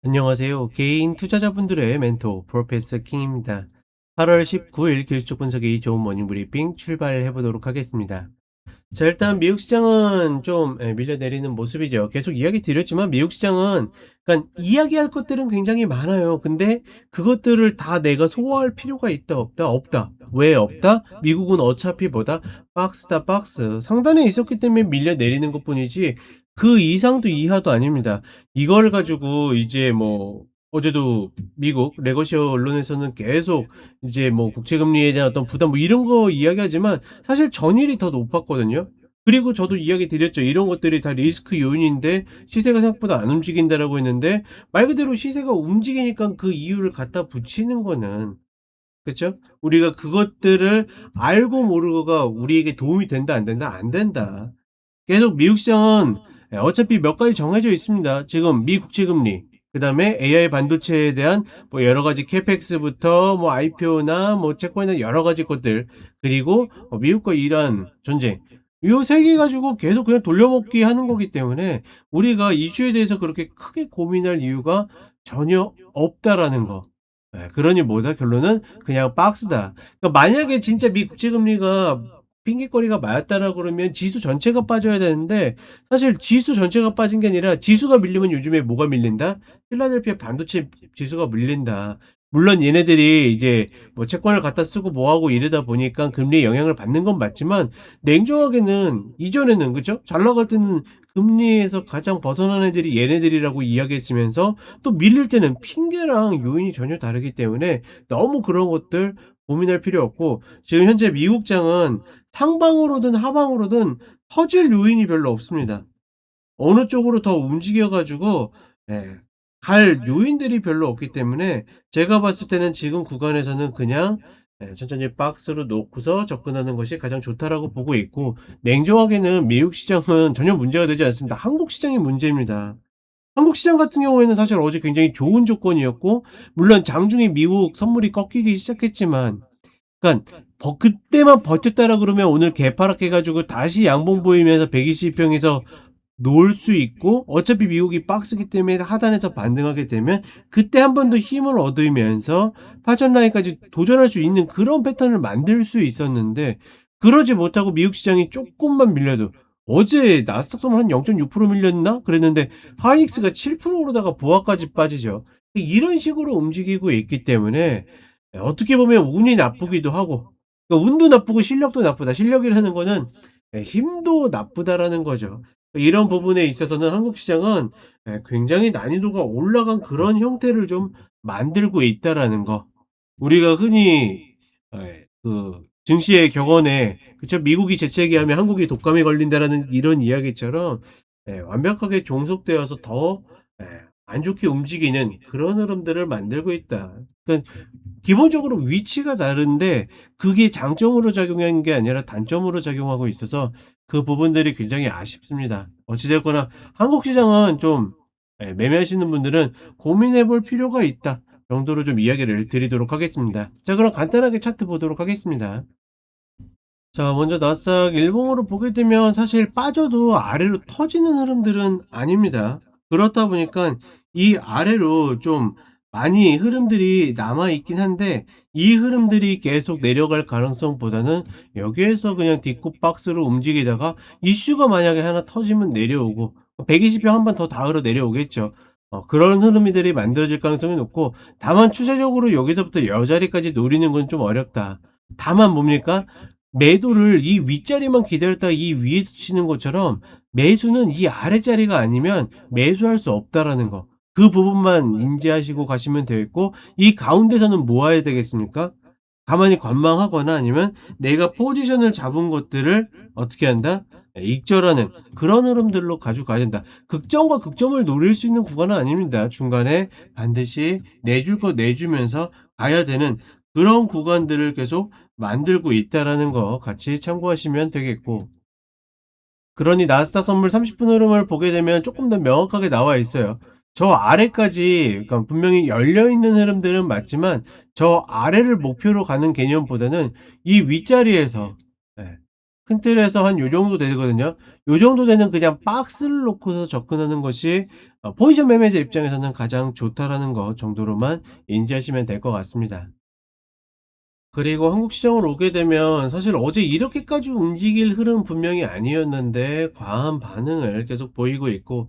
안녕하세요. 개인 투자자분들의 멘토 프로페서 킹입니다. 8월 19일 기술적 분석의 좋은 모닝 브리핑 출발해 보도록 하겠습니다. 자, 일단 미국 시장은 좀 밀려내리는 모습이죠. 계속 이야기 드렸지만 미국 시장은 그러니까 이야기할 것들은 굉장히 많아요. 근데 그것들을 다 내가 소화할 필요가 있다 없다? 없다. 왜 없다? 미국은 어차피 뭐다? 박스다 박스. 상단에 있었기 때문에 밀려내리는 것뿐이지 그 이상도 이하도 아닙니다. 이걸 가지고 이제 뭐 어제도 미국 레거시어 언론에서는 계속 이제 뭐 국채금리에 대한 어떤 부담 뭐 이런 거 이야기하지만 사실 전일이 더 높았거든요. 그리고 저도 이야기 드렸죠. 이런 것들이 다 리스크 요인인데 시세가 생각보다 안 움직인다라고 했는데 말 그대로 시세가 움직이니까 그 이유를 갖다 붙이는 거는 그쵸? 우리가 그것들을 알고 모르고가 우리에게 도움이 된다 안 된다? 안 된다. 계속 미국 시장은 어차피 몇 가지 정해져 있습니다. 지금 미 국채 금리, 그다음에 AI 반도체에 대한 뭐 여러 가지 캐펙스부터 뭐 IPO나 뭐 채권이나 여러 가지 것들, 그리고 미국과 이란 전쟁. 요 세 개 가지고 계속 그냥 돌려먹기 하는 거기 때문에 우리가 이슈에 대해서 그렇게 크게 고민할 이유가 전혀 없다라는 거. 그러니 뭐다? 결론은 그냥 박스다. 그러니까 만약에 진짜 미 국채 금리가 핑계거리가 맞았다라 그러면 지수 전체가 빠져야 되는데 사실 지수 전체가 빠진 게 아니라 지수가 밀리면 요즘에 뭐가 밀린다? 필라델피아 반도체 지수가 밀린다. 물론 얘네들이 이제 뭐 채권을 갖다 쓰고 뭐 하고 이러다 보니까 금리에 영향을 받는 건 맞지만 냉정하게는 이전에는 그죠? 잘 나갈 때는 금리에서 가장 벗어난 애들이 얘네들이라고 이야기했으면서 또 밀릴 때는 핑계랑 요인이 전혀 다르기 때문에 너무 그런 것들 고민할 필요 없고 지금 현재 미국장은 상방으로든 하방으로든 터질 요인이 별로 없습니다. 어느 쪽으로 더 움직여 가지고 갈 요인들이 별로 없기 때문에 제가 봤을 때는 지금 구간에서는 그냥 천천히 박스로 놓고서 접근하는 것이 가장 좋다라고 보고 있고 냉정하게는 미국 시장은 전혀 문제가 되지 않습니다. 한국 시장이 문제입니다. 한국 시장 같은 경우에는 사실 어제 굉장히 좋은 조건이었고 물론 장중에 미국 선물이 꺾이기 시작했지만 그러니까 그때만 버텼다라 그러면 오늘 개파락해 가지고 다시 양봉 보이면서 120평에서 놓을 수 있고 어차피 미국이 박스기 때문에 하단에서 반등하게 되면 그때 한 번 더 힘을 얻으면서 8천 라인까지 도전할 수 있는 그런 패턴을 만들 수 있었는데 그러지 못하고 미국 시장이 조금만 밀려도 어제 나스닥 한 0.6% 밀렸나? 그랬는데 하이닉스가 7% 오르다가 보아까지 빠지죠. 이런 식으로 움직이고 있기 때문에 어떻게 보면 운이 나쁘기도 하고 그러니까 운도 나쁘고 실력도 나쁘다. 실력이라는 거는 힘도 나쁘다라는 거죠. 이런 부분에 있어서는 한국 시장은 굉장히 난이도가 올라간 그런 형태를 좀 만들고 있다라는 거. 우리가 흔히 그 증시의 격언에 그쵸 미국이 재채기하면 한국이 독감에 걸린다라는 이런 이야기처럼 완벽하게 종속되어서 더 안 좋게 움직이는 그런 흐름들을 만들고 있다. 그러니까 기본적으로 위치가 다른데 그게 장점으로 작용하는 게 아니라 단점으로 작용하고 있어서 그 부분들이 굉장히 아쉽습니다. 어찌 됐거나 한국 시장은 좀 매매하시는 분들은 고민해 볼 필요가 있다 정도로 좀 이야기를 드리도록 하겠습니다. 자, 그럼 간단하게 차트 보도록 하겠습니다. 자, 먼저 나스닥 일봉으로 보게 되면 사실 빠져도 아래로 터지는 흐름들은 아닙니다. 그렇다 보니까 이 아래로 좀 많이 흐름들이 남아 있긴 한데 이 흐름들이 계속 내려갈 가능성보다는 여기에서 그냥 뒷굽 박스로 움직이다가 이슈가 만약에 하나 터지면 내려오고 120평 한 번 더 닿으러 내려오겠죠. 그런 흐름들이 만들어질 가능성이 높고 다만 추세적으로 여기서부터 여자리까지 노리는 건 좀 어렵다. 다만 뭡니까? 매도를 이 윗자리만 기다렸다가 이 위에서 치는 것처럼 매수는 이 아랫자리가 아니면 매수할 수 없다라는 거. 그 부분만 인지하시고 가시면 되겠고 이 가운데서는 뭐 해야 되겠습니까? 가만히 관망하거나 아니면 내가 포지션을 잡은 것들을 어떻게 한다? 익절하는 그런 흐름들로 가져가야 된다. 극점과 극점을 노릴 수 있는 구간은 아닙니다. 중간에 반드시 내줄 거 내주면서 가야 되는 그런 구간들을 계속 만들고 있다라는 거 같이 참고하시면 되겠고 그러니 나스닥 선물 30분 흐름을 보게 되면 조금 더 명확하게 나와 있어요. 저 아래까지 그러니까 분명히 열려 있는 흐름들은 맞지만 저 아래를 목표로 가는 개념보다는 이 윗자리에서 예, 큰 틀에서 한 요 정도 되거든요. 요 정도 되는 그냥 박스를 놓고서 접근하는 것이 포지션 매매자 입장에서는 가장 좋다라는 거 정도로만 인지하시면 될 것 같습니다. 그리고 한국 시장으로 오게 되면 사실 어제 이렇게까지 움직일 흐름은 분명히 아니었는데 과한 반응을 계속 보이고 있고,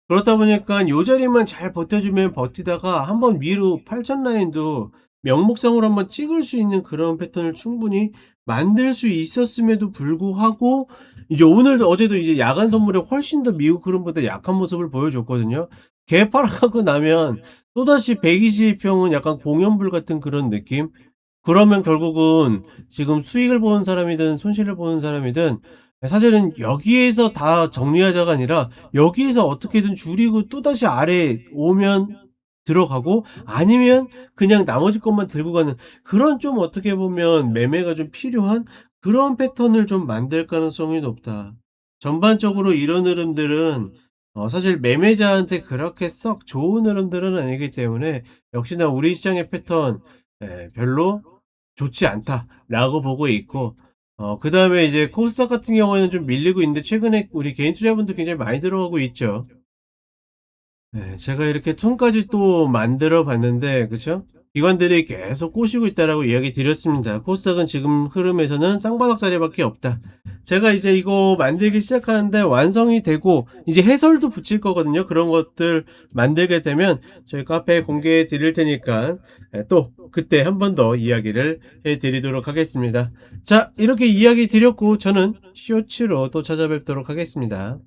그렇다 보니까 요 자리만 잘 버텨주면 버티다가 한번 위로 8천 라인도 명목상으로 한번 찍을 수 있는 그런 패턴을 충분히 만들 수 있었음에도 불구하고 이제 오늘도 어제도 이제 야간 선물에 훨씬 더 미국 흐름보다 약한 모습을 보여줬거든요. 개파락하고 나면 또다시 120평은 약간 공연불 같은 그런 느낌. 그러면 결국은 지금 수익을 보는 사람이든 손실을 보는 사람이든 사실은 여기에서 다 정리하자가 아니라 여기에서 어떻게든 줄이고 또다시 아래 오면 들어가고, 아니면 그냥 나머지 것만 들고 가는 그런, 좀 어떻게 보면 매매가 좀 필요한 그런 패턴을 좀 만들 가능성이 높다. 전반적으로 이런 흐름들은 사실 매매자한테 그렇게 썩 좋은 흐름들은 아니기 때문에 역시나 우리 시장의 패턴 별로 좋지 않다라고 보고 있고, 그다음에 이제 코스닥 같은 경우에는 좀 밀리고 있는데 최근에 우리 개인 투자분들 굉장히 많이 들어가고 있죠. 네, 제가 이렇게 툰까지 또 만들어 봤는데, 그쵸? 기관들이 계속 꼬시고 있다라고 이야기 드렸습니다. 코스닥은 지금 흐름에서는 쌍바닥 자리밖에 없다. 제가 이제 이거 만들기 시작하는데 완성이 되고 이제 해설도 붙일 거거든요. 그런 것들 만들게 되면 저희 카페에 공개해 드릴 테니까 또 그때 한 번 더 이야기를 해 드리도록 하겠습니다. 자, 이렇게 이야기 드렸고 저는 쇼츠로 또 찾아뵙도록 하겠습니다.